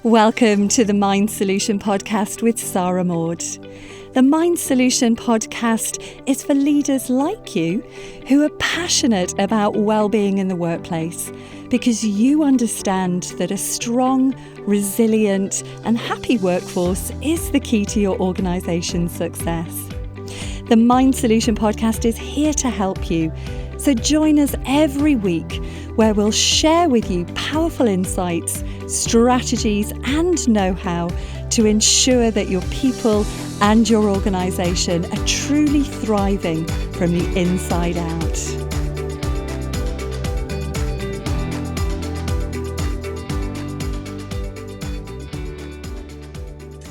Welcome to the Mind Solution Podcast with Sarah Maud. The Mind Solution Podcast is for leaders like you who are passionate about well-being in the workplace because you understand that a strong, resilient and happy workforce is the key to your organisation's success. The Mind Solution Podcast is here to help you. So join us every week where we'll share with you powerful insights, strategies and know-how to ensure that your people and your organisation are truly thriving from the inside out.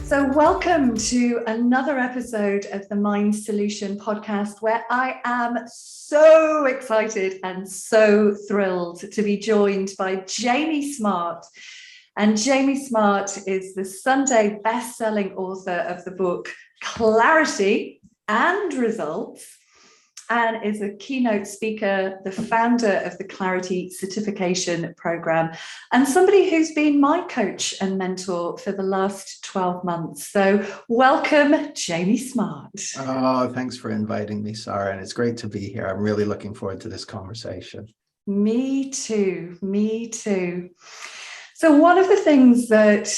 So welcome to another episode of the Mind Solution Podcast, where I am so excited and so thrilled to be joined by Jamie Smart. And Jamie Smart is the Sunday best-selling author of the book Clarity and Results, and is a keynote speaker, the founder of the Clarity Certification Program, and somebody who's been my coach and mentor for the last 12 months. So welcome, Jamie Smart. Oh, thanks for inviting me, Sarah. And it's great to be here. I'm really looking forward to this conversation. Me too. So one of the things that,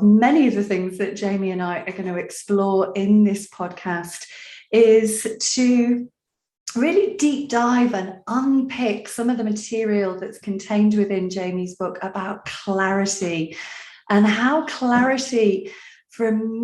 many of the things that Jamie and I are going to explore in this podcast is to really deep dive and unpick some of the material that's contained within Jamie's book about clarity, and how clarity, from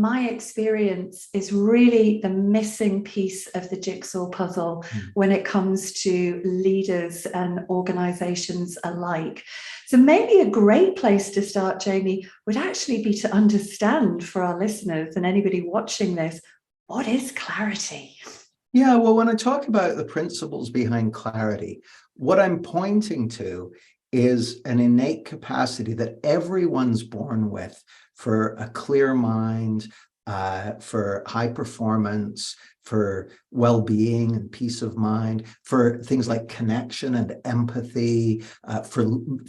my experience, is really the missing piece of the jigsaw puzzle when it comes to leaders and organizations alike. So maybe a great place to start, Jamie, would actually be to understand for our listeners and anybody watching this, what is clarity? Yeah, well, when I talk about the principles behind clarity, what I'm pointing to is an innate capacity that everyone's born with for a clear mind, for high performance, for well-being and peace of mind, for things like connection and empathy, for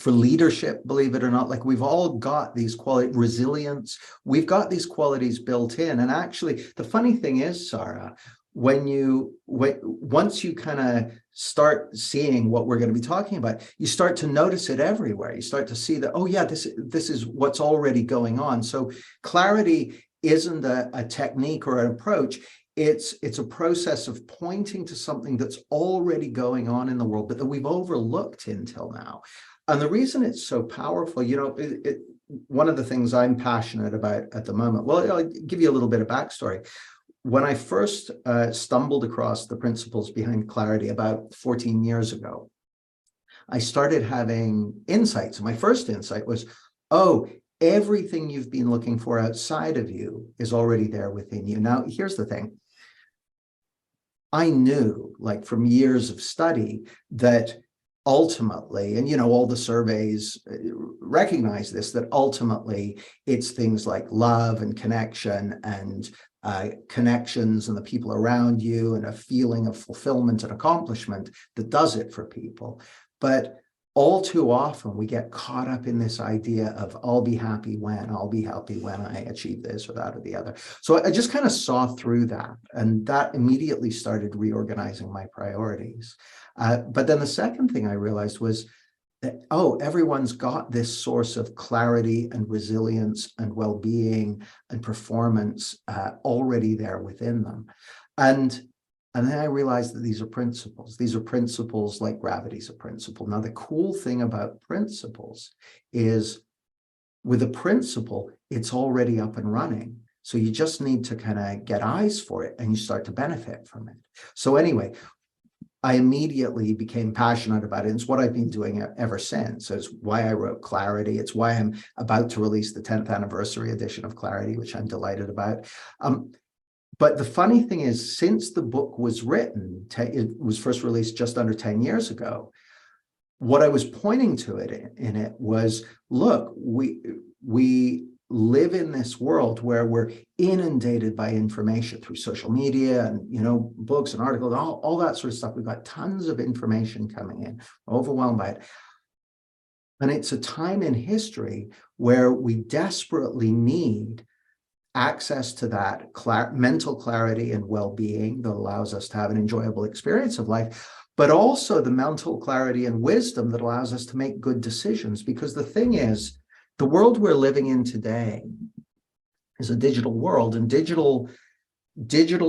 leadership, believe it or not. Like, we've all got these qualities, resilience, we've got these qualities built in. And actually, the funny thing is, Sarah, once you kind of start seeing what we're going to be talking about, you start to notice it everywhere. You start to see that, oh yeah, this is what's already going on. So clarity isn't a technique or an approach. It's a process of pointing to something that's already going on in the world, but that we've overlooked until now. And the reason it's so powerful, one of the things I'm passionate about at the moment, well, I'll give you a little bit of backstory. When I first stumbled across the principles behind clarity about 14 years ago, I started having insights. My first insight was, everything you've been looking for outside of you is already there within you. Now, here's the thing. I knew, like from years of study, that ultimately, and all the surveys recognize this, that ultimately it's things like love and connection and connections and the people around you and a feeling of fulfillment and accomplishment that does it for people. But all too often we get caught up in this idea of I'll be happy when I achieve this or that or the other. So I just kind of saw through that, and that immediately started reorganizing my priorities. But then the second thing I realized was that, everyone's got this source of clarity and resilience and well-being and performance already there within them. And then I realized that these are principles. These are principles like gravity's a principle. Now, the cool thing about principles is with a principle, it's already up and running. So you just need to kind of get eyes for it and you start to benefit from it. So anyway, I immediately became passionate about it. It's what I've been doing ever since. It's why I wrote Clarity. It's why I'm about to release the 10th anniversary edition of Clarity, which I'm delighted about. But the funny thing is, since the book was written, it was first released just under 10 years ago, what I was pointing to in it was, look, we live in this world where we're inundated by information through social media and books and articles, all that sort of stuff. We've got tons of information coming in, overwhelmed by it. And it's a time in history where we desperately need access to that mental clarity and well-being that allows us to have an enjoyable experience of life, but also the mental clarity and wisdom that allows us to make good decisions. Because the thing is, the world we're living in today is a digital world, and digital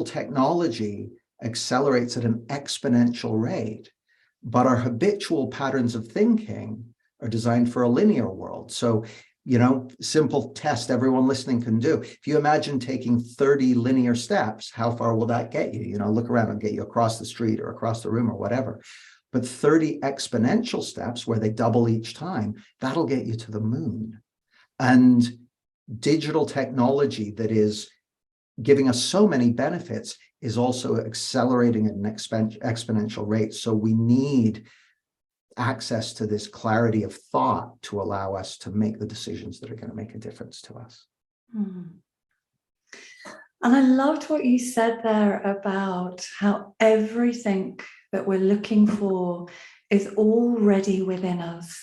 technology accelerates at an exponential rate, but our habitual patterns of thinking are designed for a linear world. So, simple test everyone listening can do. If you imagine taking 30 linear steps, how far will that get you? Look around and get you across the street or across the room or whatever. But 30 exponential steps where they double each time, that'll get you to the moon. And digital technology that is giving us so many benefits is also accelerating at an exponential rate. So we need access to this clarity of thought to allow us to make the decisions that are going to make a difference to us. And I loved what you said there about how everything that we're looking for is already within us.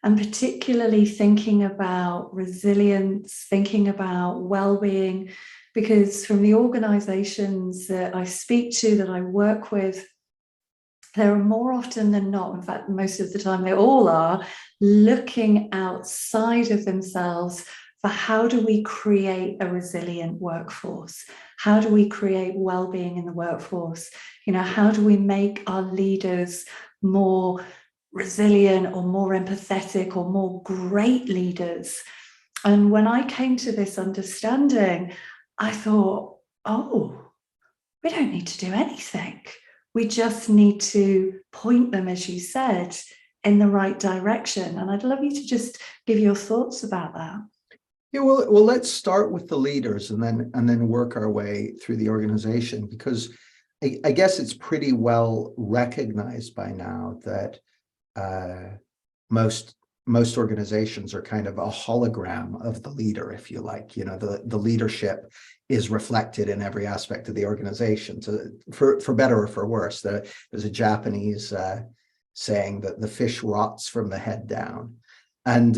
And particularly thinking about resilience, thinking about well-being, because from the organizations that I speak to, that I work with, there are more often than not, in fact, most of the time they all are, looking outside of themselves for how do we create a resilient workforce? How do we create well-being in the workforce? How do we make our leaders more resilient or more empathetic or more great leaders? And when I came to this understanding, I thought, oh, we don't need to do anything. We just need to point them, as you said, in the right direction. And I'd love you to just give your thoughts about that. Yeah, well, let's start with the leaders and then work our way through the organization, because I guess it's pretty well recognized by now that most organizations are kind of a hologram of the leader, if you like. The leadership is reflected in every aspect of the organization, for better or for worse. There's a Japanese saying that the fish rots from the head down, and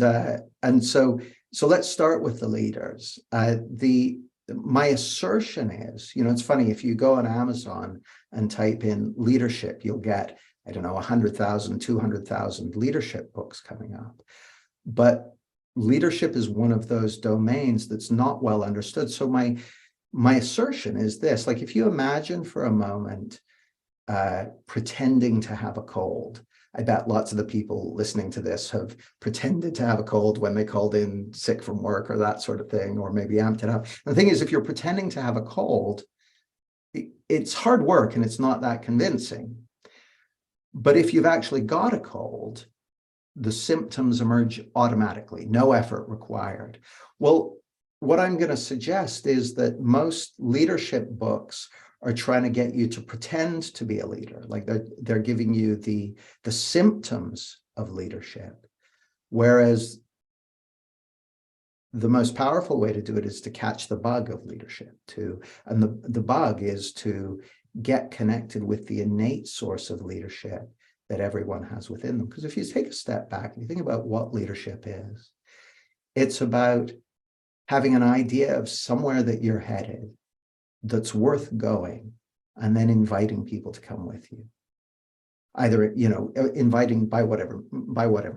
so let's start with the leaders. My assertion is, it's funny, if you go on Amazon and type in leadership, you'll get, 100,000, 200,000 leadership books coming up. But leadership is one of those domains that's not well understood. So my assertion is this: like, if you imagine for a moment pretending to have a cold. I bet lots of the people listening to this have pretended to have a cold when they called in sick from work or that sort of thing, or maybe amped it up. And the thing is, if you're pretending to have a cold, it's hard work and it's not that convincing. But if you've actually got a cold, the symptoms emerge automatically, no effort required. Well, what I'm going to suggest is that most leadership books are trying to get you to pretend to be a leader. Like they're giving you the symptoms of leadership. Whereas the most powerful way to do it is to catch the bug of leadership and the bug is to get connected with the innate source of leadership that everyone has within them. Because if you take a step back and you think about what leadership is, it's about having an idea of somewhere that you're headed that's worth going, and then inviting people to come with you. Either, inviting by whatever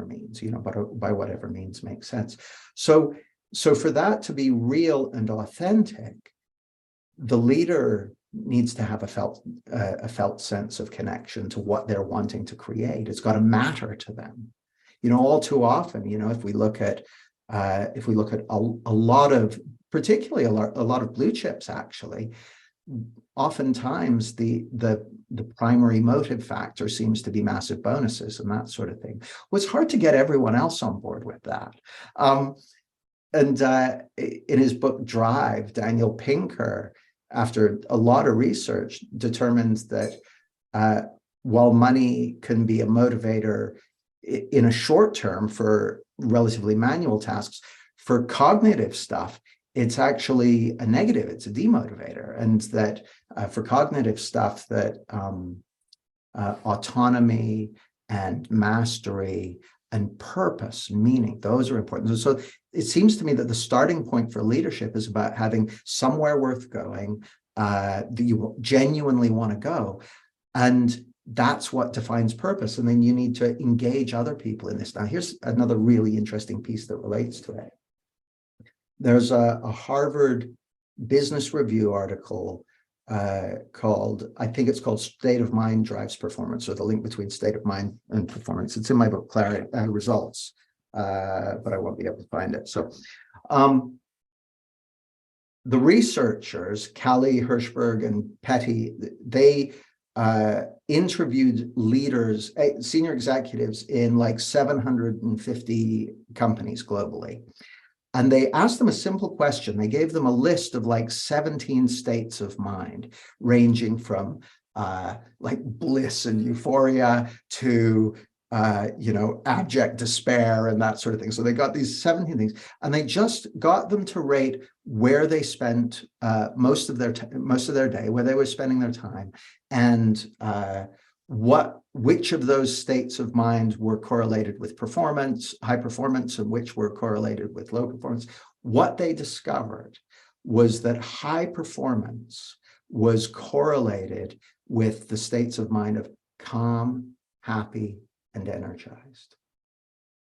means, but by whatever means makes sense. So for that to be real and authentic, the leader needs to have a felt sense of connection to what they're wanting to create. It's got to matter to them. All too often, if we look at a lot of, particularly a lot of blue chips, actually, oftentimes the primary motive factor seems to be massive bonuses and that sort of thing. Well, it's hard to get everyone else on board with that. And in his book Drive, Daniel Pinker, after a lot of research, determines that while money can be a motivator in a short term for relatively manual tasks, for cognitive stuff, it's actually a negative, it's a demotivator. And that for cognitive stuff, that autonomy and mastery and purpose, meaning, those are important. So it seems to me that the starting point for leadership is about having somewhere worth going, that you genuinely want to go. And that's what defines purpose. And then you need to engage other people in this. Now, here's another really interesting piece that relates to it. There's a Harvard Business Review article called, I think it's called State of Mind Drives Performance, or the link between state of mind and performance. It's in my book, Results, but I won't be able to find it. So the researchers, Callie, Hirschberg, and Petty, they interviewed leaders, senior executives in like 750 companies globally. And they asked them a simple question. They gave them a list of like 17 states of mind, ranging from like bliss and euphoria to abject despair and that sort of thing. So they got these 17 things, and they just got them to rate where they spent most of their day, where they were spending their time, and which of those states of mind were correlated with performance, high performance, and which were correlated with low performance. What they discovered was that high performance was correlated with the states of mind of calm, happy, and energized.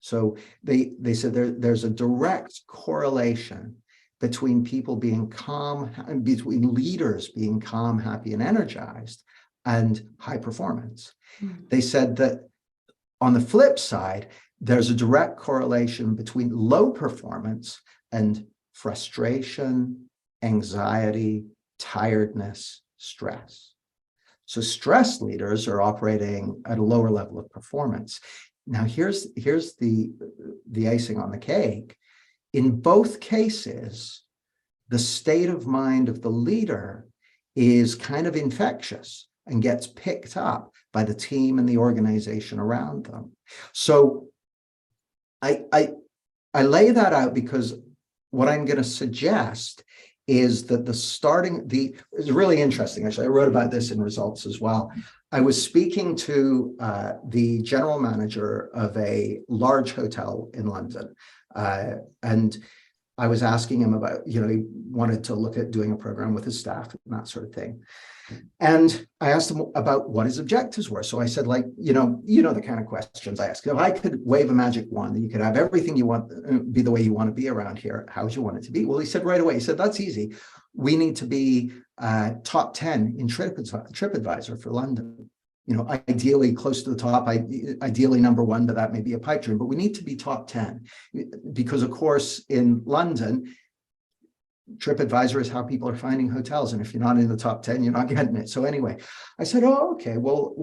So they said there's a direct correlation between people being calm, and between leaders being calm, happy, and energized, and high performance. They said that on the flip side, there's a direct correlation between low performance and frustration, anxiety, tiredness, stress. So stress leaders are operating at a lower level of performance. Now, here's the icing on the cake. In both cases, the state of mind of the leader is kind of infectious and gets picked up by the team and the organization around them. So I lay that out because what I'm going to suggest is that it's really interesting. Actually, I wrote about this in Results as well. I was speaking to the general manager of a large hotel in London, and I was asking him about, he wanted to look at doing a program with his staff and that sort of thing. And I asked him about what his objectives were. So I said, like, the kind of questions I ask. If I could wave a magic wand and you could have everything you want, be the way you want to be around here, how would you want it to be? Well, he said right away, he said, that's easy. We need to be top 10 in TripAdvisor for London. Ideally close to the top, ideally number one, but that may be a pipe dream. But we need to be top 10 because, of course, in London, TripAdvisor is how people are finding hotels. And if you're not in the top 10, you're not getting it. So anyway, I said, oh, okay, well,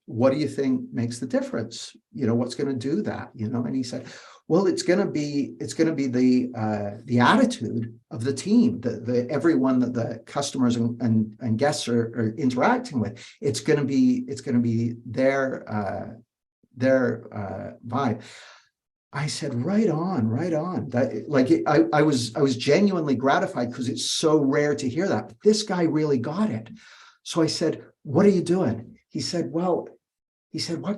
what do you think makes the difference? What's going to do that? And he said, well, it's going to be the attitude of the team, the everyone that the customers and guests are interacting with. It's going to be their vibe. I said, right on. That, I was genuinely gratified because it's so rare to hear that. But this guy really got it. So I said, what are you doing? He said, what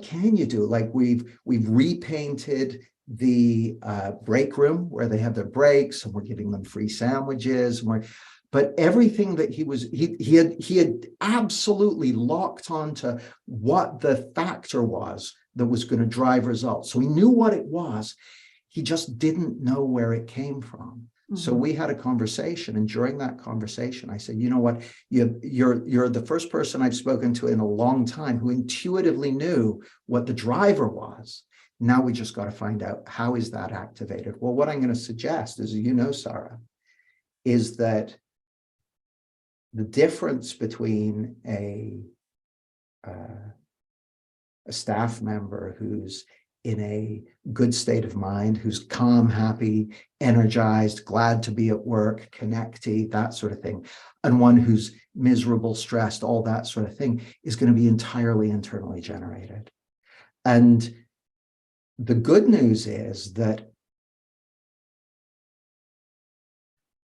can you do? Like we've repainted the break room where they have their breaks, and we're giving them free sandwiches. But everything that he had absolutely locked onto what the factor was that was going to drive results. So he knew what it was. He just didn't know where it came from. Mm-hmm. So we had a conversation, and during that conversation, I said, you know what, you're the first person I've spoken to in a long time who intuitively knew what the driver was. Now we just got to find out, how is that activated? Well, what I'm going to suggest is, Sarah, is that the difference between a staff member who's in a good state of mind, who's calm, happy, energized, glad to be at work, connecty, that sort of thing, and one who's miserable, stressed, all that sort of thing, is going to be entirely internally generated. And the good news is that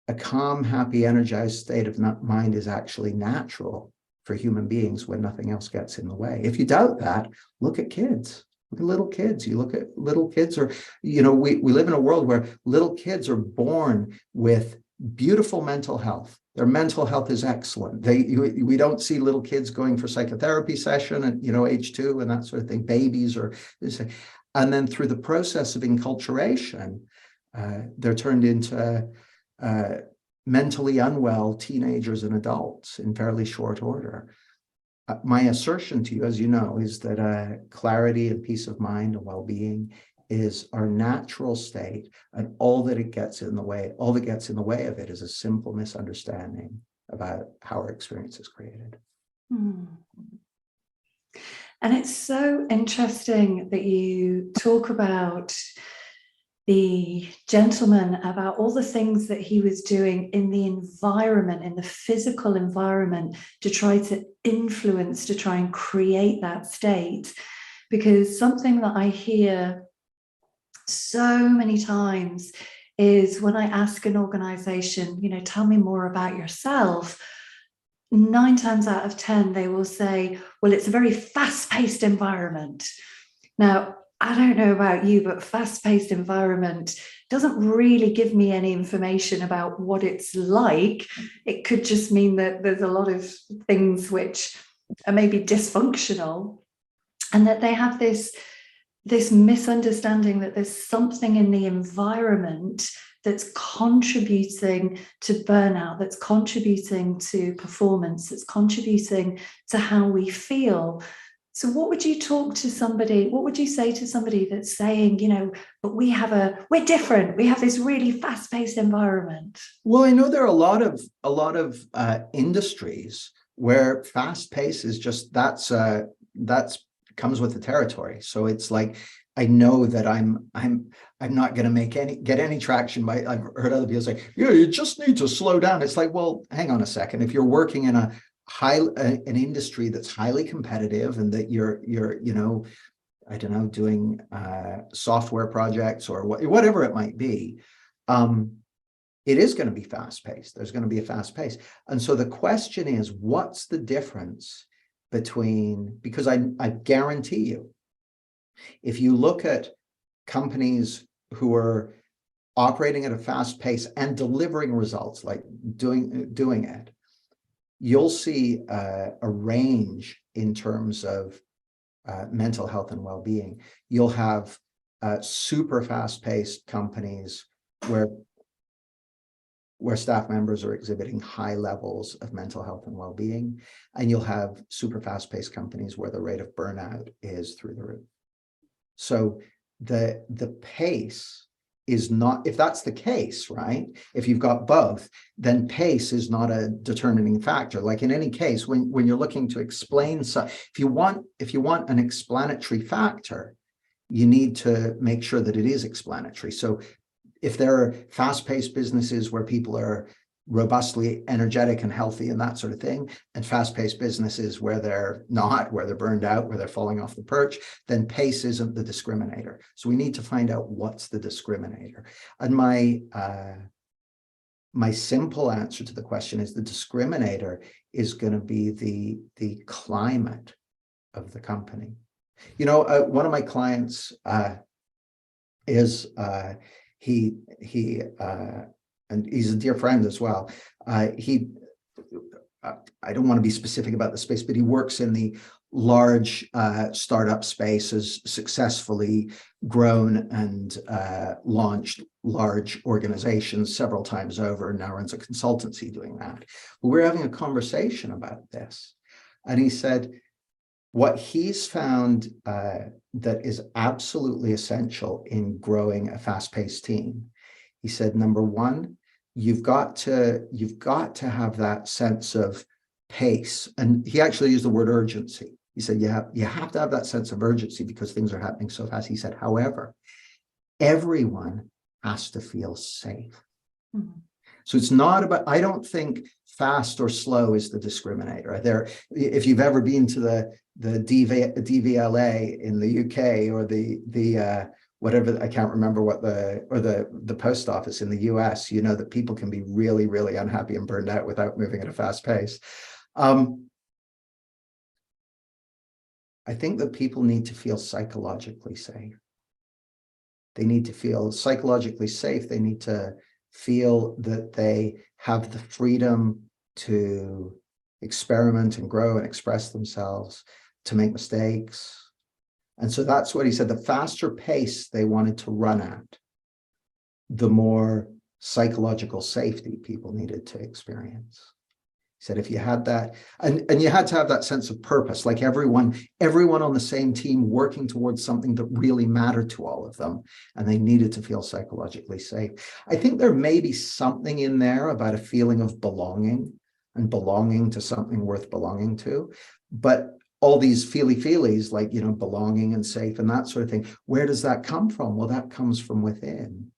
a calm, happy, energized state of mind is actually natural for human beings when nothing else gets in the way. If you doubt that, look at kids. Little kids, you look at little kids, or, we live in a world where little kids are born with beautiful mental health. Their mental health is excellent. We don't see little kids going for psychotherapy session at, age 2 and that sort of thing, babies, and then through the process of enculturation, they're turned into mentally unwell teenagers and adults in fairly short order. My assertion to you, as you know, is that clarity and peace of mind and well-being is our natural state, and all that gets in the way of it is a simple misunderstanding about how our experience is created. And it's so interesting that you talk about the gentleman, about all the things that he was doing in the environment, in the physical environment, to try to influence, to try and create that state. Because something that I hear so many times is when I ask an organization, tell me more about yourself, 9 times out of 10, they will say, well, it's a very fast-paced environment. Now, I don't know about you, but fast-paced environment doesn't really give me any information about what it's like. It could just mean that there's a lot of things which are maybe dysfunctional, and that they have this misunderstanding that there's something in the environment that's contributing to burnout, that's contributing to performance, that's contributing to how we feel. So what would you say to somebody that's saying, but we're different, we have this really fast-paced environment? Well, I know there are a lot of industries where fast pace is just that's comes with the territory. So it's like, I know that I'm not going to get any traction by. I've heard other people say, yeah, you just need to slow down. It's like, well, hang on a second. If you're working in an industry that's highly competitive, and that you're I don't know, doing software projects or whatever it might be, it is going to be fast paced. There's going to be a fast pace. And so the question is, what's the difference between, because I guarantee you, if you look at companies who are operating at a fast pace and delivering results, like doing it, you'll see a range in terms of mental health and well-being. You'll have super fast-paced companies where staff members are exhibiting high levels of mental health and well-being, and you'll have super fast-paced companies where the rate of burnout is through the roof. So the pace is not, if that's the case, right? If you've got both, then pace is not a determining factor. Like in any case, when you're looking to explain, if you want an explanatory factor, you need to make sure that it is explanatory. So if there are fast-paced businesses where people are robustly energetic and healthy and that sort of thing, and fast-paced businesses where they're not, where they're burned out, where they're falling off the perch, then pace isn't the discriminator. So we need to find out what's the discriminator. And my simple answer to the question is the discriminator is going to be the climate of the company. One of my clients is and he's a dear friend as well. I don't want to be specific about the space, but he works in the large startup space, has successfully grown and launched large organizations several times over, and now runs a consultancy doing that. But we're having a conversation about this, and he said what he's found that is absolutely essential in growing a fast-paced team. He said, number one, you've got to have that sense of pace. And he actually used the word urgency. He said, you have to have that sense of urgency because things are happening so fast. He said, however, everyone has to feel safe. Mm-hmm. So it's not about, I don't think fast or slow is the discriminator. If you've ever been to the DVLA in the UK or the whatever, I can't remember what the post office in the US, that people can be really, really unhappy and burned out without moving at a fast pace. I think that people need to feel psychologically safe. They need to feel psychologically safe. They need to feel that they have the freedom to experiment and grow and express themselves, to make mistakes. And so that's what he said. The faster pace they wanted to run at, the more psychological safety people needed to experience. He said if you had that, and you had to have that sense of purpose, like everyone on the same team working towards something that really mattered to all of them, and they needed to feel psychologically safe. I think there may be something in there about a feeling of belonging and belonging to something worth belonging to, but all these feelies like, belonging and safe and that sort of thing, where does that come from? Well, that comes from within,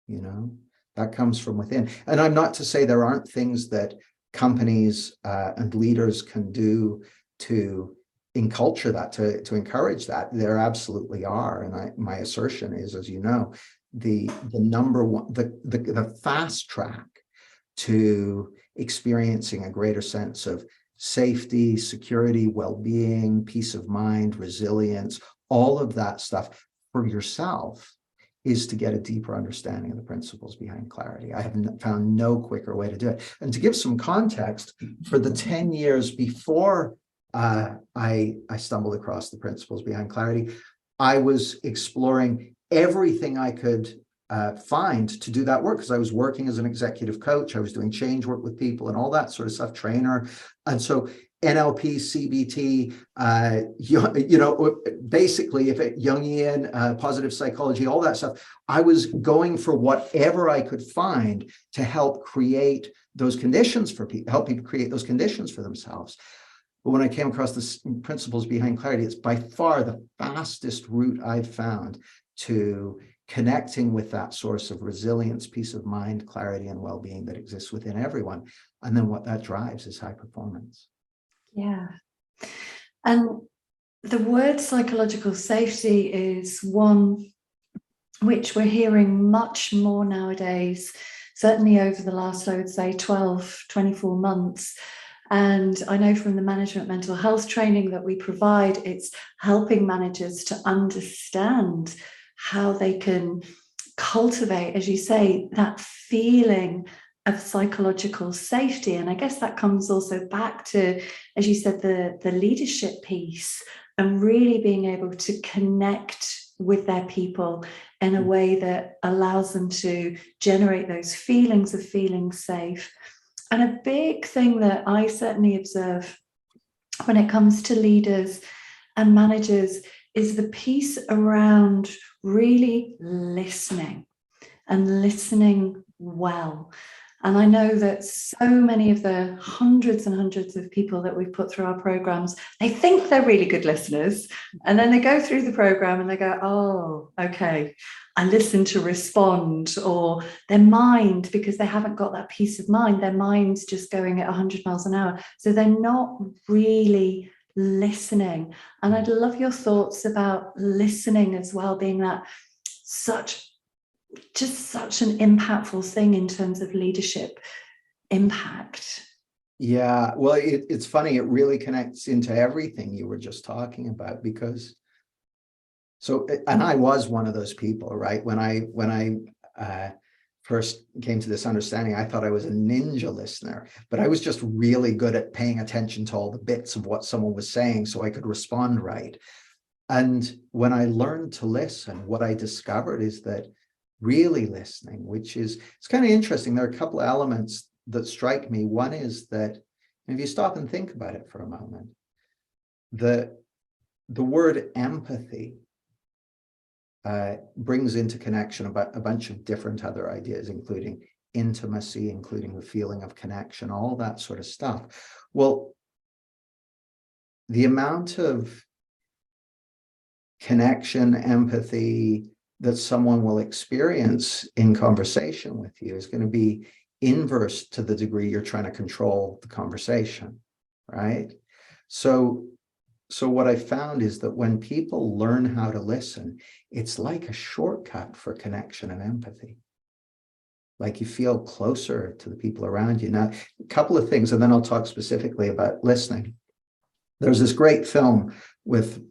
that comes from within. And I'm not to say there aren't things that companies and leaders can do to enculture that, to encourage that. There absolutely are. And my assertion is, as you know, the number one, the fast track to experiencing a greater sense of safety, security, well-being, peace of mind, resilience, all of that stuff for yourself is to get a deeper understanding of the principles behind clarity. I have found no quicker way to do it. And to give some context, for the 10 years before I stumbled across the principles behind clarity, I was exploring everything I could find to do that work, because I was working as an executive coach. I was doing change work with people and all that sort of stuff, trainer. And so NLP, CBT, basically if it Jungian, positive psychology, all that stuff, I was going for whatever I could find to help create those conditions for people, help people create those conditions for themselves. But when I came across the principles behind clarity, it's by far the fastest route I've found to connecting with that source of resilience, peace of mind, clarity, and well-being that exists within everyone. And then what that drives is high performance. Yeah. And the word psychological safety is one which we're hearing much more nowadays, certainly over the last, I would say, 12, 24 months. And I know from the management mental health training that we provide, it's helping managers to understand how they can cultivate, as you say, that feeling of psychological safety. And I guess that comes also back to, as you said, the leadership piece and really being able to connect with their people in a way that allows them to generate those feelings of feeling safe. And a big thing that I certainly observe when it comes to leaders and managers is the piece around really listening and listening well. And I know that so many of the hundreds and hundreds of people that we've put through our programs, they think they're really good listeners. And then they go through the program and they go, oh, okay, I listen to respond, or their mind, because they haven't got that peace of mind, their mind's just going at 100 miles an hour. So they're not really listening. And I'd love your thoughts about listening as well, being that such an impactful thing in terms of leadership impact. Yeah, well, it's funny. It really connects into everything you were just talking about, because and I was one of those people, right? When I first came to this understanding, I thought I was a ninja listener, but I was just really good at paying attention to all the bits of what someone was saying so I could respond right. And when I learned to listen, what I discovered is that really listening, it's kind of interesting. There are a couple of elements that strike me. One is that if you stop and think about it for a moment, the word empathy brings into connection about a bunch of different other ideas, including intimacy, including the feeling of connection, all that sort of stuff. Well, the amount of connection, empathy that someone will experience in conversation with you is going to be inverse to the degree you're trying to control the conversation, right? So what I found is that when people learn how to listen, it's like a shortcut for connection and empathy. Like you feel closer to the people around you. Now, a couple of things, and then I'll talk specifically about listening. There's this great film with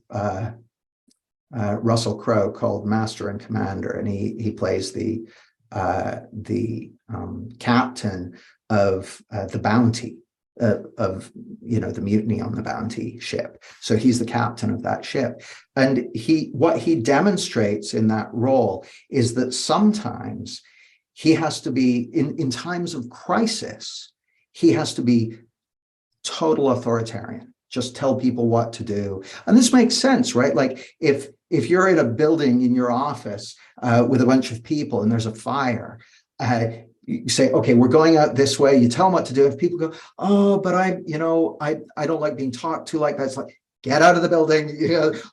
Russell Crowe called Master and Commander, and he plays the captain of the Bounty, of the mutiny on the Bounty ship. So he's the captain of that ship, and what he demonstrates in that role is that sometimes he has to be in times of crisis, he has to be total authoritarian, just tell people what to do. And this makes sense, right? Like if you're in a building in your office with a bunch of people and there's a fire, you say, okay, we're going out this way. You tell them what to do. If people go, oh, but I don't like being talked to like that. It's like, get out of the building.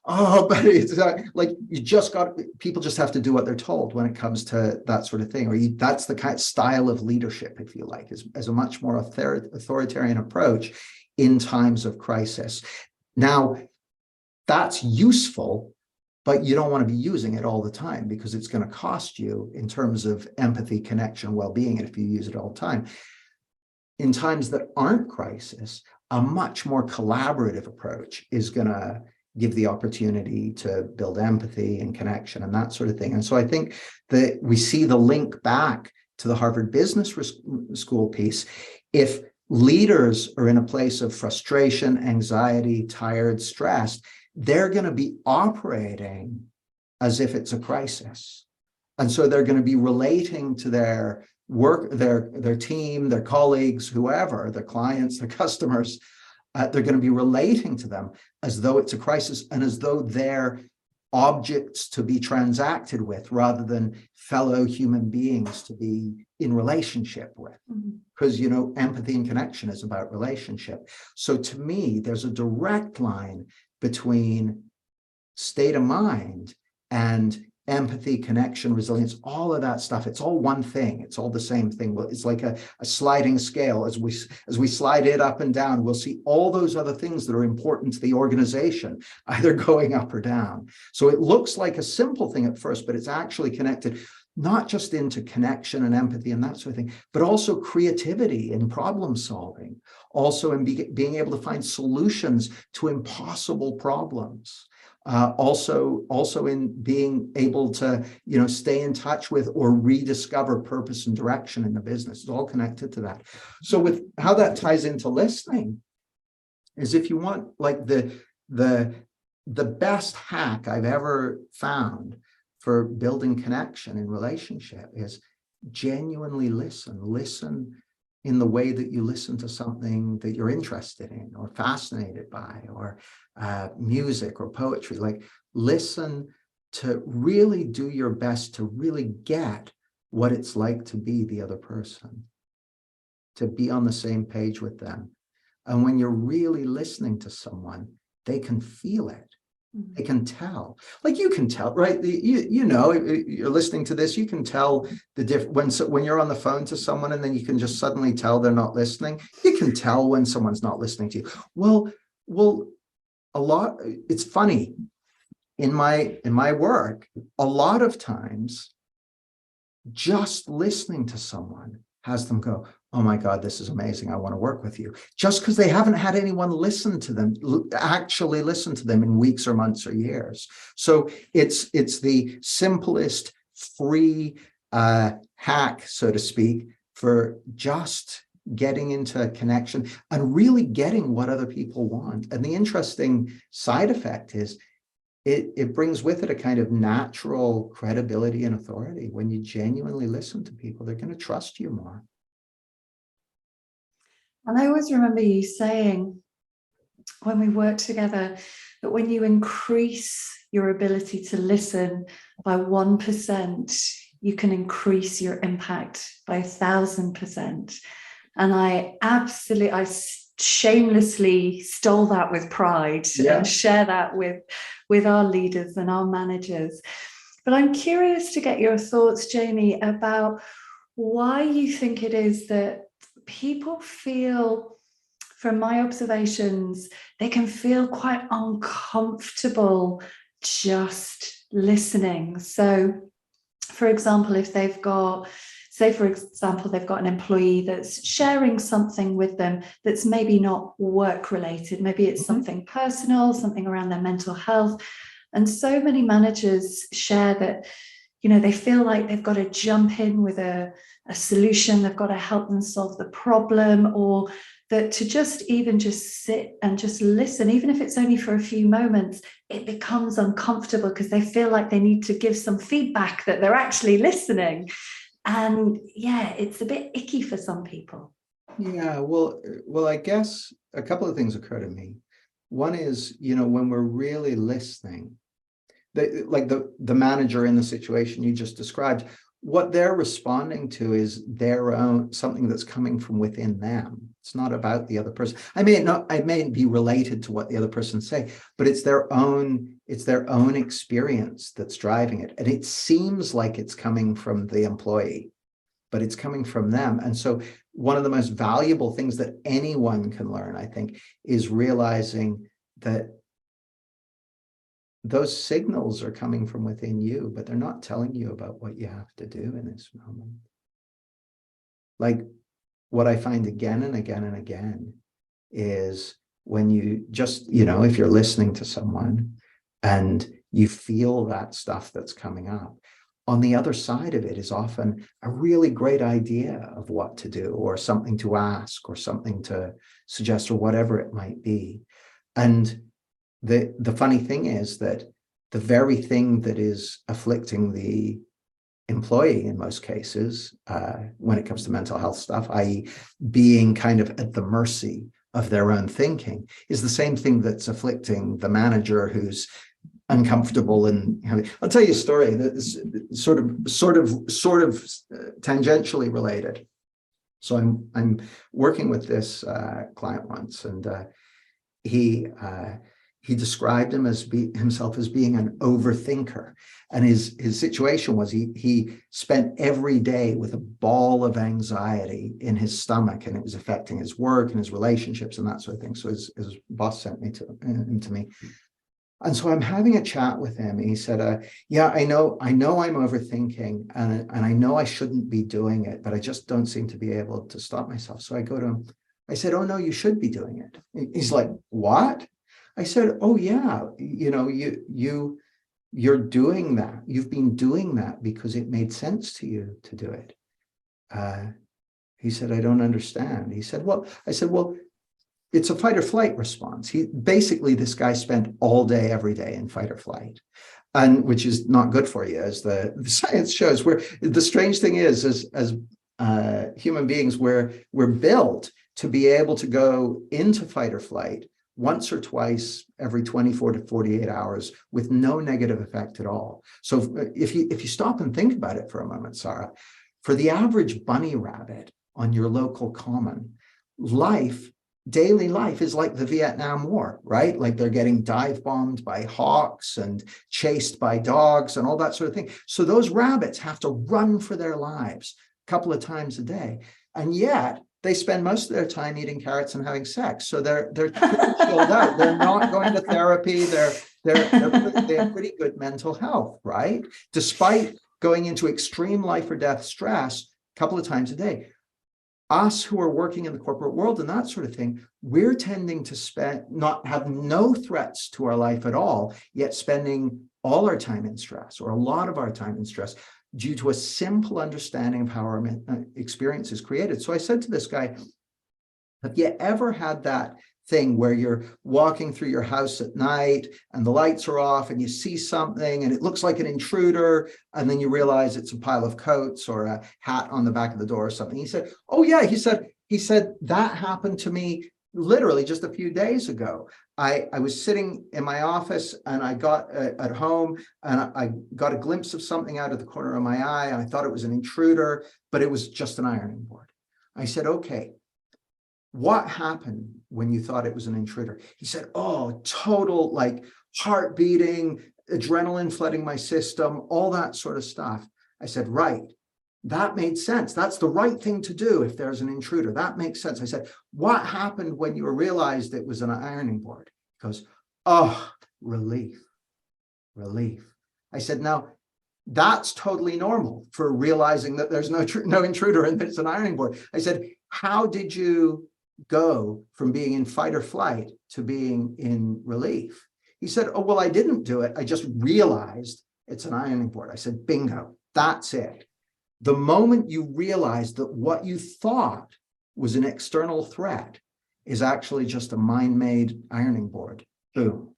Oh, but it's like people just have to do what they're told when it comes to that sort of thing. Or that's the kind of style of leadership, if you like, is a much more authoritarian approach in times of crisis. Now, that's useful, but you don't want to be using it all the time because it's going to cost you in terms of empathy, connection, well-being, and if you use it all the time. In times that aren't crisis, a much more collaborative approach is going to give the opportunity to build empathy and connection and that sort of thing. And so I think that we see the link back to the Harvard Business School piece. If leaders are in a place of frustration, anxiety, tired, stressed, they're going to be operating as if it's a crisis. And so they're going to be relating to their work, their team, their colleagues, whoever, their clients, their customers. They're going to be relating to them as though it's a crisis and as though they're objects to be transacted with rather than fellow human beings to be in relationship with. Because, empathy and connection is about relationship. So to me, there's a direct line between state of mind and empathy, connection, resilience, all of that stuff. It's all one thing. It's all the same thing. It's like a sliding scale. As we slide it up and down, we'll see all those other things that are important to the organization, either going up or down. So it looks like a simple thing at first, but it's actually connected, not just into connection and empathy and that sort of thing, but also creativity and problem solving, also in being able to find solutions to impossible problems. Also in being able to, stay in touch with or rediscover purpose and direction in the business. It's all connected to that. So with how that ties into listening is, if you want like the best hack I've ever found for building connection in relationship is genuinely listen in the way that you listen to something that you're interested in or fascinated by, or music or poetry. Like, listen to really do your best to really get what it's like to be the other person, to be on the same page with them. And when you're really listening to someone, they can feel it. They can tell. Like, you can tell, right? You're listening to this, you can tell the difference when you're on the phone to someone and then you can just suddenly tell they're not listening. You can tell when someone's not listening to you. Well, it's funny, in my work, a lot of times just listening to someone has them go, oh my God, this is amazing. I want to work with you. Just because they haven't had anyone actually listen to them in weeks or months or years. So it's the simplest free hack, so to speak, for just getting into connection and really getting what other people want. And the interesting side effect is it brings with it a kind of natural credibility and authority. When you genuinely listen to people, they're going to trust you more. And I always remember you saying when we worked together that when you increase your ability to listen by 1%, you can increase your impact by 1,000%. And I shamelessly stole that with pride and share that with our leaders and our managers. But I'm curious to get your thoughts, Jamie, about why you think it is that people feel, from my observations, they can feel quite uncomfortable just listening. So, for example, if they've got say, for example, they've got an employee that's sharing something with them that's maybe not work related. Maybe it's something personal, something around their mental health. And so many managers share that, they feel like they've got to jump in with a solution. They've got to help them solve the problem, or that to just sit and just listen, even if it's only for a few moments, it becomes uncomfortable because they feel like they need to give some feedback that they're actually listening. And it's a bit icky for some people. Yeah, well, I guess a couple of things occur to me. One is, when we're really listening, the manager in the situation you just described, what they're responding to is their own, something that's coming from within them. It's not about the other person. I may be related to what the other person's saying, but it's their own experience that's driving it. And it seems like it's coming from the employee, but it's coming from them. And so one of the most valuable things that anyone can learn, I think, is realizing that those signals are coming from within you, but they're not telling you about what you have to do in this moment. Like what I find again and again and again is when you just, if you're listening to someone and you feel that stuff that's coming up, on the other side of it is often a really great idea of what to do, or something to ask, or something to suggest, or whatever it might be. And the funny thing is that the very thing that is afflicting the employee in most cases, when it comes to mental health stuff, i.e. being kind of at the mercy of their own thinking, is the same thing that's afflicting the manager who's uncomfortable. And I'll tell you a story that's sort of tangentially related. So I'm working with this client once, and he described himself as being an overthinker. And his situation was he spent every day with a ball of anxiety in his stomach, and it was affecting his work and his relationships and that sort of thing. So his boss sent him to me. And so I'm having a chat with him, and he said, yeah, I know I'm overthinking, and I know I shouldn't be doing it, but I just don't seem to be able to stop myself. So I go to him, I said, oh no, you should be doing it. He's like, what? I said, oh yeah, you're doing that. You've been doing that because it made sense to you to do it. He said, I don't understand. He said, well, I said, well, it's a fight or flight response. This guy spent all day, every day in fight or flight, and which is not good for you, as the science shows. Where the strange thing is, as human beings, we're built to be able to go into fight or flight once or twice every 24 to 48 hours with no negative effect at all. So if you stop and think about it for a moment, Sarah, for the average bunny rabbit on your local common, daily life is like the Vietnam War, right? Like they're getting dive bombed by hawks and chased by dogs and all that sort of thing. So those rabbits have to run for their lives a couple of times a day. And yet they spend most of their time eating carrots and having sex. So they're pretty chilled out. They're not going to therapy. They have pretty good mental health, right? Despite going into extreme life or death stress a couple of times a day. Us who are working in the corporate world and that sort of thing, we're tending to have no threats to our life at all, yet spending all our time in stress, or a lot of our time in stress, due to a simple understanding of how our experience is created. So I said to this guy, have you ever had that thing where you're walking through your house at night and the lights are off and you see something and it looks like an intruder, and then you realize it's a pile of coats or a hat on the back of the door or something? He said, oh yeah, he said that happened to me literally just a few days ago. I was sitting in my office and I got at home and I got a glimpse of something out of the corner of my eye. And I thought it was an intruder, but it was just an ironing board. I said, okay, what happened when you thought it was an intruder? He said, oh, total like heart beating, adrenaline flooding my system, all that sort of stuff. I said, right. That made sense. That's the right thing to do if there's an intruder. That makes sense. I said, what happened when you realized it was an ironing board? He goes, oh, relief. I said, now, That's totally normal for realizing that there's no intruder and it's an ironing board. I said, how did you go from being in fight or flight to being in relief? He said, oh, well, I didn't do it. I just realized it's an ironing board. I said, bingo, that's it. The moment you realize that what you thought was an external threat is actually just a mind-made ironing board, boom,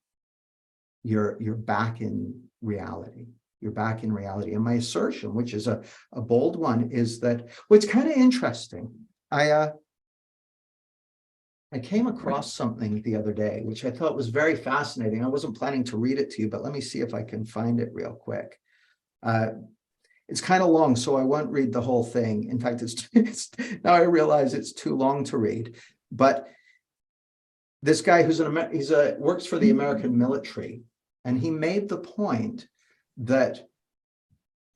you're back in reality. You're back in reality. And my assertion, which is a bold one, is that, well, it's kind of interesting. I came across something the other day, which I thought was very fascinating. I wasn't planning to read it to you, but let me see if I can find it real quick. It's kind of long, so I won't read the whole thing. In fact, it's now I realize it's too long to read. But this guy works for the American military, and he made the point that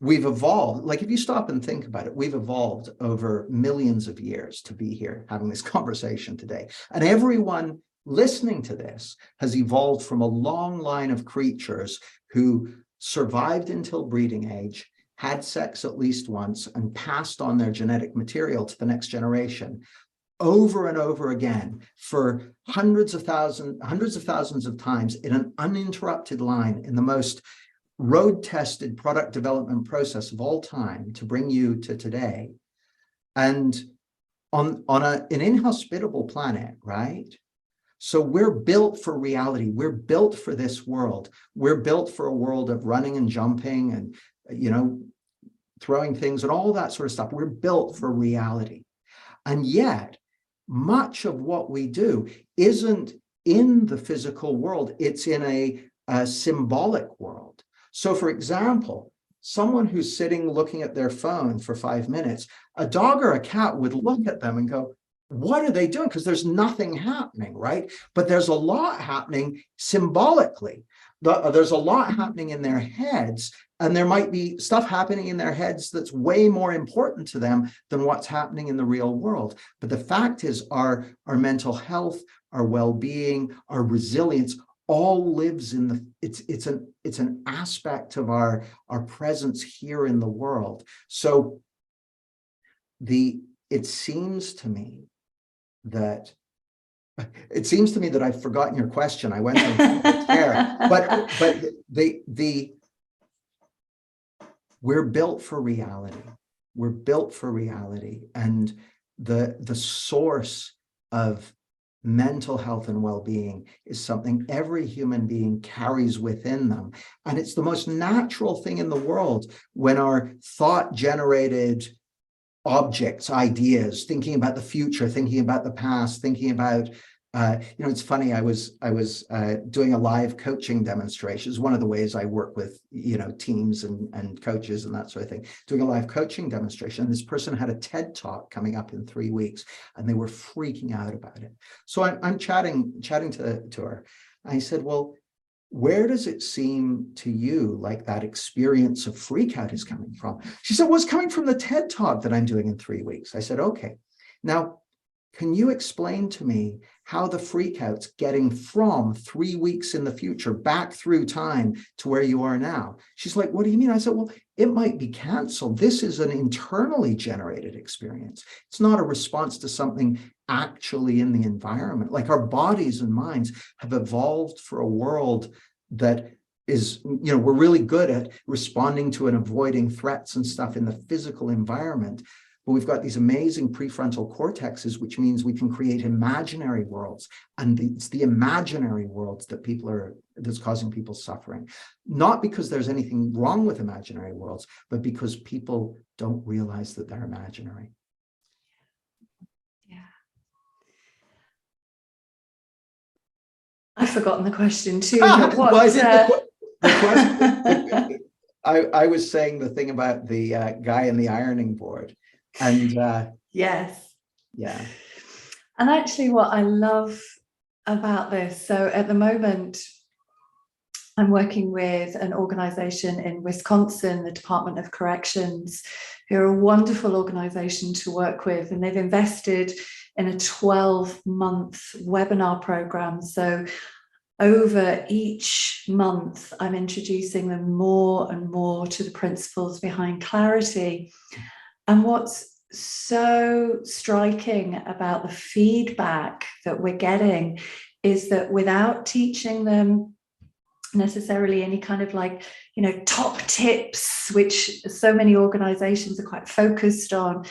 we've evolved. Like, if you stop and think about it, we've evolved over millions of years to be here having this conversation today. And everyone listening to this has evolved from a long line of creatures who survived until breeding age, had sex at least once, and passed on their genetic material to the next generation over and over again for hundreds of thousands of times in an uninterrupted line, in the most road-tested product development process of all time to bring you to today. And on an inhospitable planet, right? So we're built for reality. We're built for this world. We're built for a world of running and jumping and, throwing things and all that sort of stuff. We're built for reality. And yet, much of what we do isn't in the physical world. It's in a symbolic world. So, for example, someone who's sitting looking at their phone for 5 minutes, a dog or a cat would look at them and go, what are they doing? Because there's nothing happening, right? But there's a lot happening symbolically. There's a lot happening in their heads, and there might be stuff happening in their heads that's way more important to them than what's happening in the real world. But the fact is, our mental health, our well-being, our resilience all lives in the, it's an aspect of our presence here in the world. So it seems to me that I've forgotten your question. I went on there, but we're built for reality. We're built for reality, and the source of mental health and well-being is something every human being carries within them. And it's the most natural thing in the world when our thought-generated objects, ideas, thinking about the future, thinking about the past, thinking about, it's funny, I was doing a live coaching demonstration. It's one of the ways I work with, teams and coaches and that sort of thing, doing a live coaching demonstration. And this person had a TED talk coming up in 3 weeks, and they were freaking out about it. So I'm chatting to her. I said, well, where does it seem to you like that experience of freak out is coming from? She said, well, it's coming from the TED talk that I'm doing in 3 weeks. I said, okay, now, can you explain to me how the freak out's getting from 3 weeks in the future back through time to where you are now? She's like, what do you mean? I said, well, it might be canceled. This is an internally generated experience. It's not a response to something actually in the environment. Like, our bodies and minds have evolved for a world that is, we're really good at responding to and avoiding threats and stuff in the physical environment. But we've got these amazing prefrontal cortexes, which means we can create imaginary worlds. And it's the imaginary worlds that's causing people suffering. Not because there's anything wrong with imaginary worlds, but because people don't realize that they're imaginary. Yeah. I've forgotten the question too. Well, I did the question. I was saying the thing about the guy in the ironing board. And yes. Yeah. And actually what I love about this, so at the moment I'm working with an organization in Wisconsin, the Department of Corrections, who are a wonderful organization to work with, and they've invested in a 12-month webinar program. So over each month, I'm introducing them more and more to the principles behind clarity. And what's so striking about the feedback that we're getting is that without teaching them necessarily any kind of like, top tips, which so many organizations are quite focused on,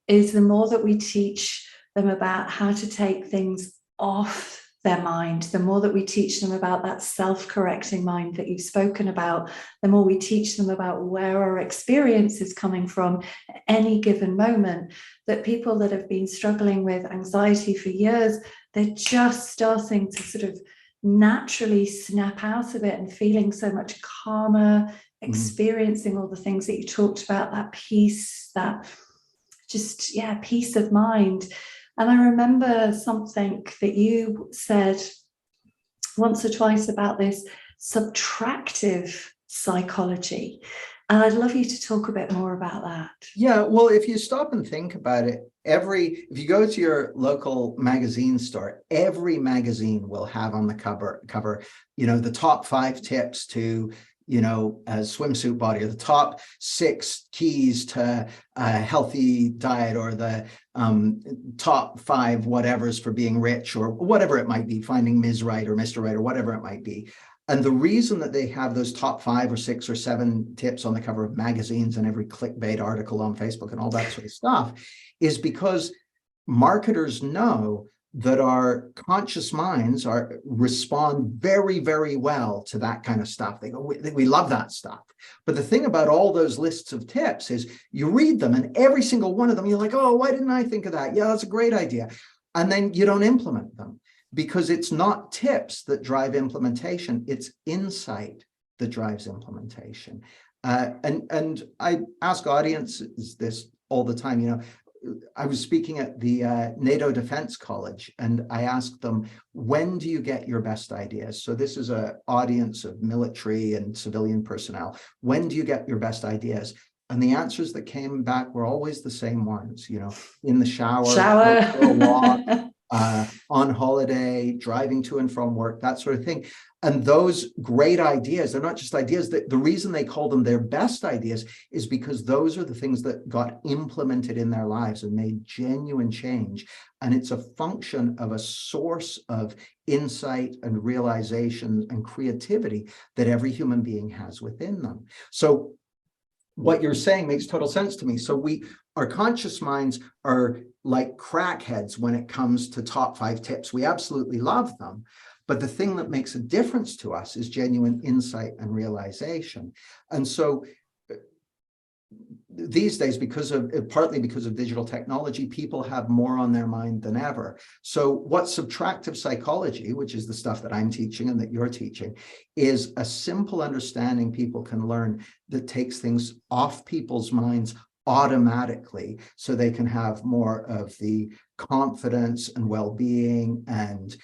is the more that we teach them about how to take things off their mind, the more that we teach them about that self-correcting mind that you've spoken about, the more we teach them about where our experience is coming from at any given moment, that people that have been struggling with anxiety for years, they're just starting to sort of naturally snap out of it and feeling so much calmer, experiencing all the things that you talked about, that peace, that just, peace of mind. And I remember something that you said once or twice about this subtractive psychology. And I'd love you to talk a bit more about that. Yeah, well, if you stop and think about it, if you go to your local magazine store, every magazine will have on the cover, the top 5 tips to, a swimsuit body, or the top 6 keys to a healthy diet, or the top 5 whatevers for being rich, or whatever it might be, finding Ms. Right or Mr. Right, or whatever it might be. And the reason that they have those top 5 or 6 or 7 tips on the cover of magazines and every clickbait article on Facebook and all that sort of stuff is because marketers know that our conscious minds respond very, very well to that kind of stuff. They go, we love that stuff. But the thing about all those lists of tips is you read them, and every single one of them, you're like, oh, why didn't I think of that? Yeah, that's a great idea. And then you don't implement them, because it's not tips that drive implementation, it's insight that drives implementation. And I ask audiences this all the time. I was speaking at the NATO Defense College, and I asked them, when do you get your best ideas? So this is an audience of military and civilian personnel. When do you get your best ideas? And the answers that came back were always the same ones, in the shower. For a walk, on holiday, driving to and from work, that sort of thing. And those great ideas, they're not just ideas. The reason they call them their best ideas is because those are the things that got implemented in their lives and made genuine change. And it's a function of a source of insight and realization and creativity that every human being has within them. So what you're saying makes total sense to me. So our conscious minds are like crackheads when it comes to top 5 tips. We absolutely love them. But the thing that makes a difference to us is genuine insight and realization. And so these days, partly because of digital technology, people have more on their mind than ever. So what subtractive psychology, which is the stuff that I'm teaching and that you're teaching, is a simple understanding people can learn that takes things off people's minds automatically, so they can have more of the confidence and well-being and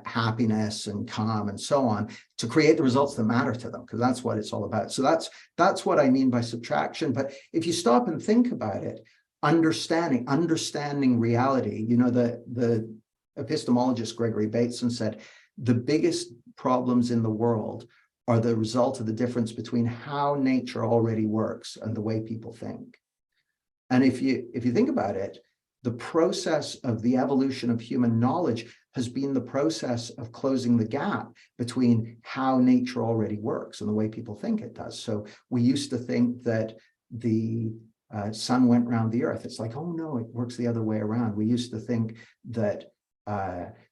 happiness and calm and so on, to create the results that matter to them, because that's what it's all about. So that's what I mean by subtraction. But if you stop and think about it, understanding reality, the epistemologist Gregory Bateson said, the biggest problems in the world are the result of the difference between how nature already works and the way people think. And if you think about it, the process of the evolution of human knowledge has been the process of closing the gap between how nature already works and the way people think it does. So we used to think that the sun went around the earth. It's like, oh no, it works the other way around. We used to think that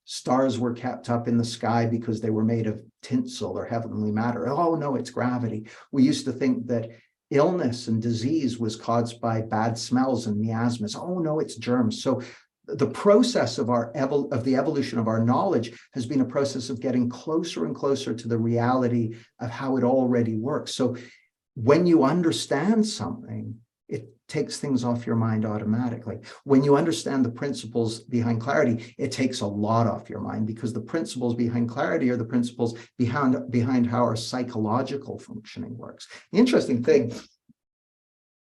stars were kept up in the sky because they were made of tinsel or heavenly matter. Oh no, it's gravity. We used to think that illness and disease was caused by bad smells and miasmas. Oh no, it's germs. So the process of the evolution of our knowledge has been a process of getting closer and closer to the reality of how it already works. So when you understand something, it takes things off your mind automatically. When you understand the principles behind clarity, it takes a lot off your mind, because the principles behind clarity are the principles behind how our psychological functioning works. The interesting thing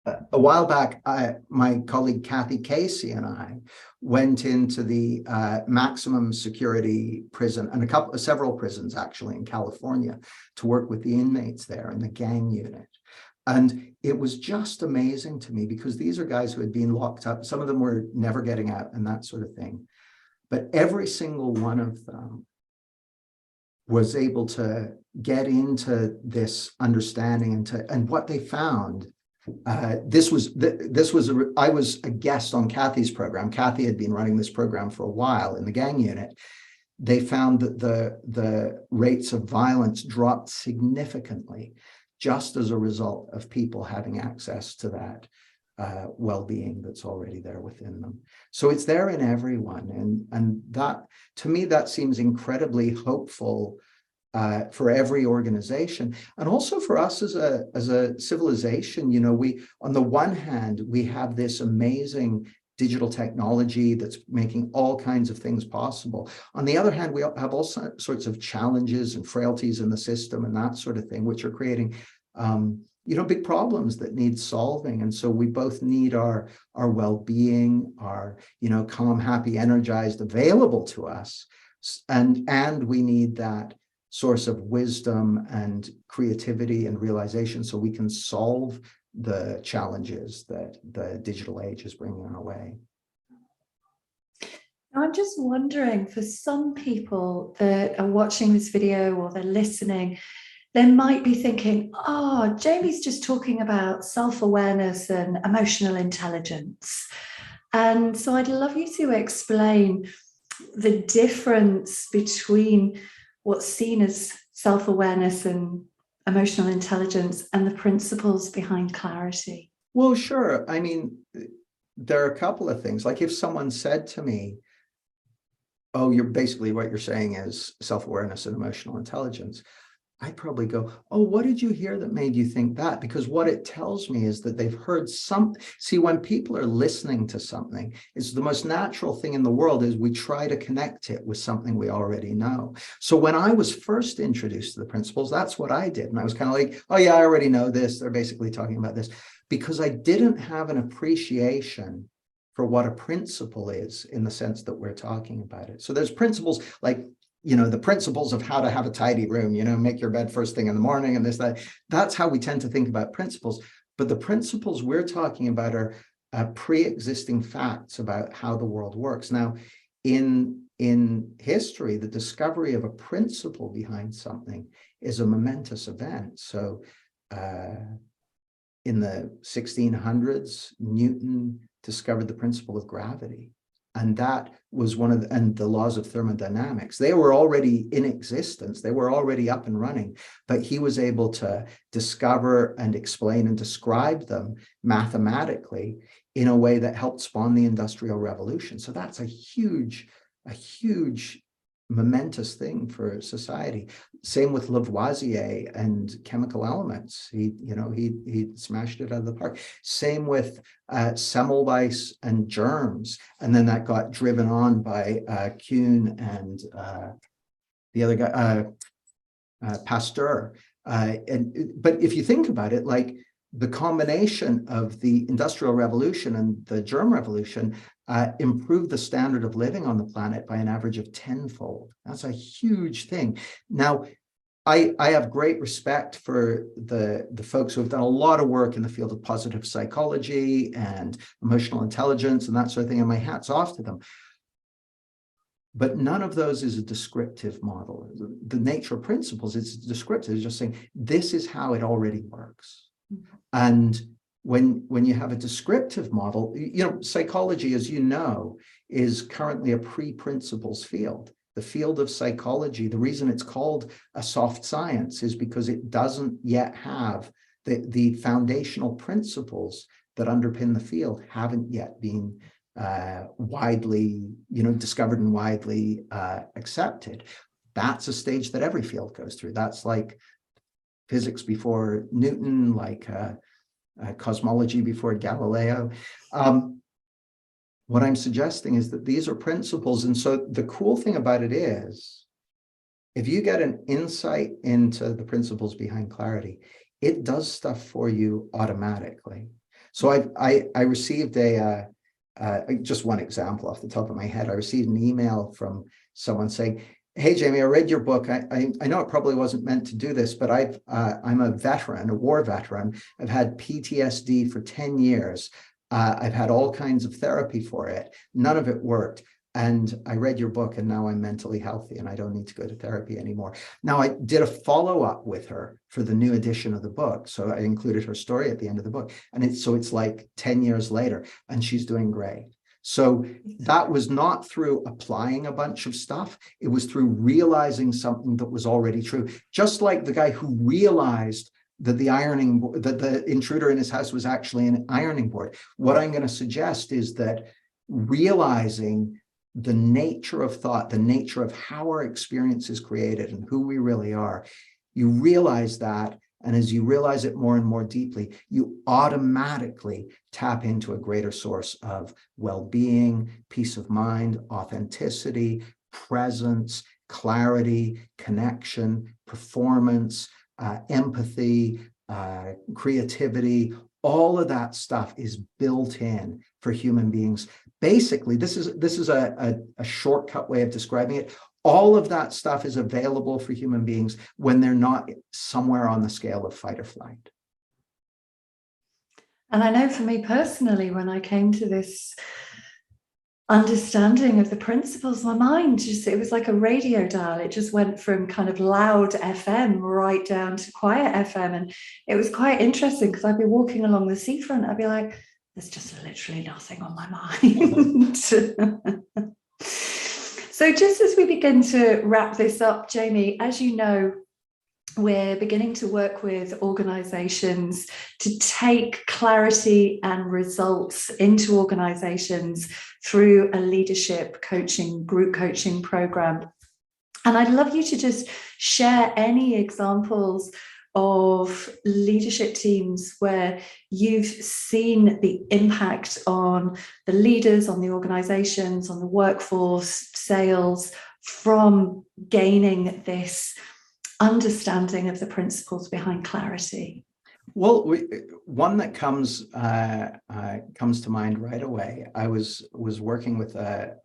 a while back, my colleague Kathy Casey and I went into the maximum security prison, and several prisons actually in California, to work with the inmates there in the gang unit. And it was just amazing to me, because these are guys who had been locked up. Some of them were never getting out and that sort of thing. But every single one of them was able to get into this understanding, and what they found. I was a guest on Kathy's program. Kathy had been running this program for a while in the gang unit. They found that the rates of violence dropped significantly, just as a result of people having access to that well-being that's already there within them. So it's there in everyone, and that, to me, that seems incredibly hopeful for every organization, and also for us as a civilization. You know, we, on the one hand, we have this amazing digital technology that's making all kinds of things possible. On the other hand, we have all sorts of challenges and frailties in the system and that sort of thing, which are creating big problems that need solving. And so we both need our well-being, our calm, happy, energized, available to us, and we need that source of wisdom and creativity and realization, so we can solve the challenges that the digital age is bringing our way. I'm just wondering, for some people that are watching this video or they're listening, they might be thinking, oh, Jamie's just talking about self-awareness and emotional intelligence. And so I'd love you to explain the difference between what's seen as self-awareness and emotional intelligence and the principles behind clarity. Well, sure. I mean, there are a couple of things. Like if someone said to me, oh, what you're saying is self-awareness and emotional intelligence, I'd probably go, oh, what did you hear that made you think that? Because what it tells me is that they've heard see, when people are listening to something, it's the most natural thing in the world is we try to connect it with something we already know. So when I was first introduced to the principles, that's what I did. And I was kind of like, oh yeah, I already know this. They're basically talking about this, because I didn't have an appreciation for what a principle is in the sense that we're talking about it. So there's principles like, the principles of how to have a tidy room, make your bed first thing in the morning and this, that. That's how we tend to think about principles. But the principles we're talking about are pre-existing facts about how the world works. Now, in history, the discovery of a principle behind something is a momentous event. So in the 1600s, Newton discovered the principle of gravity. And that was and the laws of thermodynamics. They were already in existence. They were already up and running, but he was able to discover and explain and describe them mathematically in a way that helped spawn the Industrial Revolution. So that's a huge momentous thing for society. Same with Lavoisier and chemical elements. He smashed it out of the park. Same with Semmelweis and germs, and then that got driven on by Kuhn and the other guy, Pasteur. But if you think about it, like the combination of the Industrial Revolution and the germ revolution improved the standard of living on the planet by an average of tenfold. That's a huge thing. Now, I have great respect for the folks who have done a lot of work in the field of positive psychology and emotional intelligence and that sort of thing, and my hat's off to them. But none of those is a descriptive model. The nature of principles, it's descriptive. It's just saying, this is how it already works. And when you have a descriptive model, psychology, as you know, is currently a pre-principles field. The field of psychology, the reason it's called a soft science is because it doesn't yet have the foundational principles that underpin the field haven't yet been widely, discovered and widely accepted. That's a stage that every field goes through. That's like physics before Newton, like cosmology before Galileo. What I'm suggesting is that these are principles. And so the cool thing about it is, if you get an insight into the principles behind clarity, it does stuff for you automatically. So I received just one example off the top of my head. I received an email from someone saying, "Hey, Jamie, I read your book. I know it probably wasn't meant to do this, but I'm a veteran, a war veteran. I've had PTSD for 10 years. I've had all kinds of therapy for it. None of it worked. And I read your book and now I'm mentally healthy and I don't need to go to therapy anymore." Now, I did a follow-up with her for the new edition of the book. So I included her story at the end of the book. And it's like 10 years later and she's doing great. So that was not through applying a bunch of stuff. It was through realizing something that was already true. Just like the guy who realized that the intruder in his house was actually an ironing board. What I'm going to suggest is that realizing the nature of thought, the nature of how our experience is created and who we really are, you realize that. And as you realize it more and more deeply, you automatically tap into a greater source of well-being, peace of mind, authenticity, presence, clarity, connection, performance, empathy, creativity. All of that stuff is built in for human beings. Basically, this is a shortcut way of describing it. All of that stuff is available for human beings when they're not somewhere on the scale of fight or flight. And I know for me personally, when I came to this understanding of the principles, my mind it was like a radio dial. It just went from kind of loud FM right down to quiet FM. And it was quite interesting because I'd be walking along the seafront. I'd be like, there's just literally nothing on my mind. So just as we begin to wrap this up, Jamie, as you know, we're beginning to work with organizations to take clarity and results into organizations through a leadership coaching, group coaching program. And I'd love you to just share any examples of leadership teams where you've seen the impact on the leaders, on the organizations, on the workforce, sales, from gaining this understanding of the principles behind clarity. Well, one that comes to mind right away. I was working with a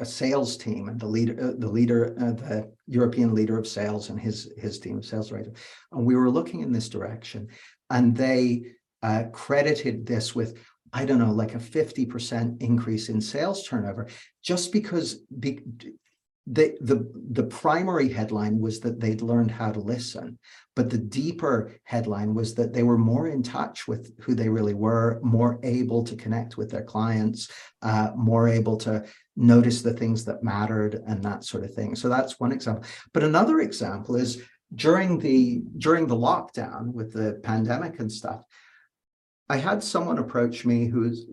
sales team, and the European leader of sales and his team of sales writers, and we were looking in this direction, and they credited this with, I don't know, like a 50% increase in sales turnover, just because the primary headline was that they'd learned how to listen, but the deeper headline was that they were more in touch with who they really were, more able to connect with their clients, more able to notice the things that mattered and that sort of thing. So that's one example. But another example is during the lockdown with the pandemic and stuff, I had someone approach me who's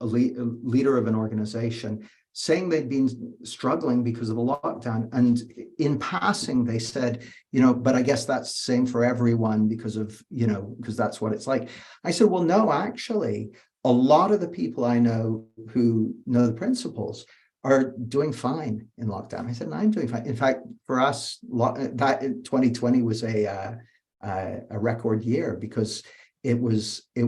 a leader of an organization, saying they'd been struggling because of the lockdown. And in passing, they said, but I guess that's the same for everyone because that's what it's like. I said, well, no, actually, a lot of the people I know who know the principles are doing fine in lockdown. I said, and I'm doing fine. In fact, for us, that 2020 was a record year because it was a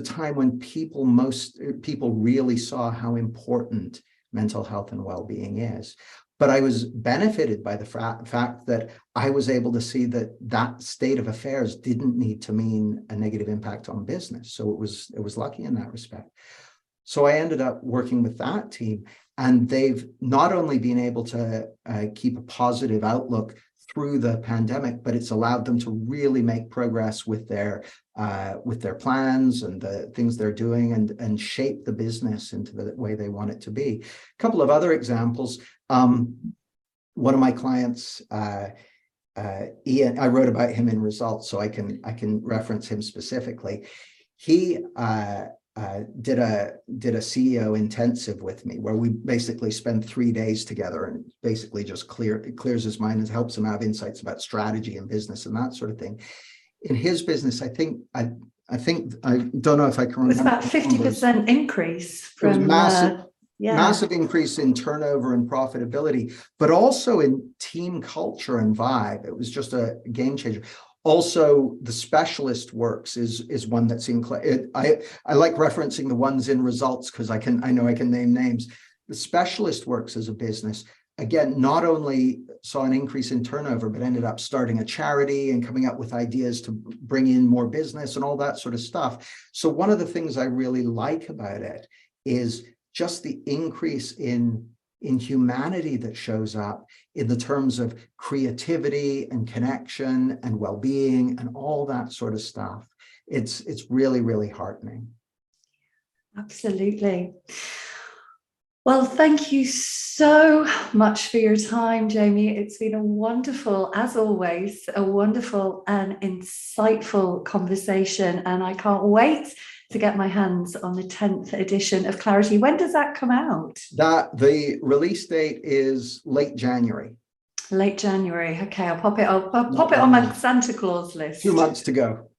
time when people really saw how important mental health and well-being is. But I was benefited by the fact that I was able to see that state of affairs didn't need to mean a negative impact on business. So it was lucky in that respect. So I ended up working with that team, and they've not only been able to keep a positive outlook through the pandemic, but it's allowed them to really make progress with their plans and the things they're doing, and shape the business into the way they want it to be. A couple of other examples. One of my clients, Ian, I wrote about him in Results, so I can reference him specifically. He did a CEO intensive with me, where we basically spend 3 days together and basically just clears his mind and helps him have insights about strategy and business and that sort of thing. In his business, I think I don't know if I can remember. It was about 50% increase from massive increase in turnover and profitability, but also in team culture and vibe. It was just a game changer. Also, the specialist works is one that's I like referencing the ones in results because I know I can name names. The specialist works as a business, again, not only saw an increase in turnover, but ended up starting a charity and coming up with ideas to bring in more business and all that sort of stuff. So one of the things I really like about it is just the increase in humanity that shows up in the terms of creativity and connection and well-being and all that sort of stuff. It's really, really heartening. Absolutely. Well, thank you so much for your time, Jamie. It's been a wonderful, as always, a wonderful and insightful conversation. And I can't wait to get my hands on the 10th edition of Clarity. When does that come out? The release date is late January. Late January. Okay, I'll pop it on my Santa Claus list. 2 months to go.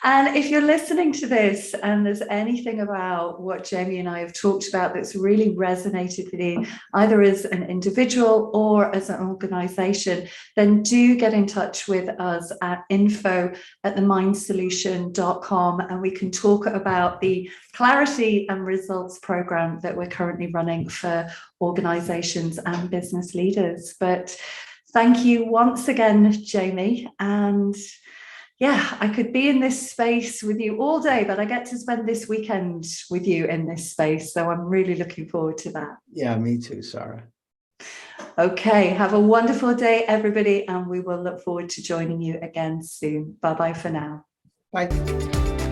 And if you're listening to this and there's anything about what Jamie and I have talked about that's really resonated with you, either as an individual or as an organisation, then do get in touch with us at info@themindsolution.com, and we can talk about the Clarity and Results programme that we're currently running for organisations and business leaders. But thank you once again, Jamie. And yeah, I could be in this space with you all day, but I get to spend this weekend with you in this space. So I'm really looking forward to that. Yeah, me too, Sarah. Okay, have a wonderful day, everybody, and we will look forward to joining you again soon. Bye-bye for now. Bye.